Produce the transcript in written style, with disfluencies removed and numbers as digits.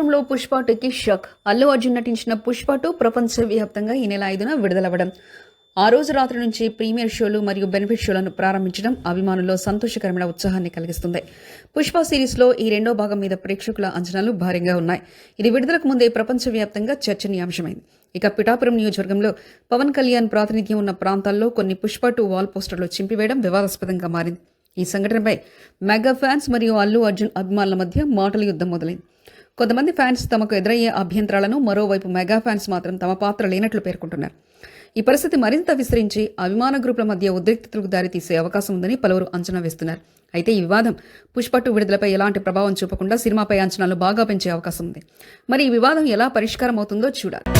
పిఠాపురంలో పుష్ప 2కి షాక్. అల్లు అర్జున్ నటించిన పుష్ప 2 ప్రపంచవ్యాప్తంగా ఈ నెల 5న విడుదలవ్వడం. ఆ రోజు రాత్రి నుంచి ప్రీమియర్ షోలు మరియు బెనిఫిట్ షోలను ప్రారంభించడం అభిమానుల్లో సంతోషకరమైన ఉత్సాహాన్ని కలిగిస్తుంది. పుష్ప సిరీస్లో ఈ రెండో భాగం మీద ప్రేక్షకుల అంచనాలు భారీగా ఉన్నాయి. ఇది విడుదలకు ముందే ప్రపంచవ్యాప్తంగా చర్చనీయాంశమైంది. ఇక పిఠాపురం నియోజకవర్గంలో పవన్ కళ్యాణ్ ప్రాతినిధ్యం ఉన్న ప్రాంతాల్లో కొన్ని పుష్ప 2 వాల్ పోస్టర్లు చింపివేయడం వివాదాస్పదంగా మారింది. ఈ సంఘటనపై మెగా ఫ్యాన్స్ మరియు అల్లు అర్జున్ అభిమానుల మధ్య మాటల యుద్ధం మొదలైంది. కొంతమంది ఫ్యాన్స్ తమకు ఎదురయ్యే అభ్యంతరాలను, మరోవైపు మెగా ఫ్యాన్స్ మాత్రం తమ పాత్ర లేనట్లు పేర్కొంటున్నారు. ఈ పరిస్థితి మరింత విస్తరించి అభిమాన గ్రూపుల మధ్య ఉద్రిక్తతలకు దారితీసే అవకాశం ఉందని పలువురు అంచనా వేస్తున్నారు. అయితే ఈ వివాదం పుష్ప 2 విడుదలపై ఎలాంటి ప్రభావం చూపకుండా సినిమాపై అంచనాలు బాగా పెంచే అవకాశం ఉంది. మరి ఈ వివాదం ఎలా పరిష్కారం అవుతుందో చూడాలి.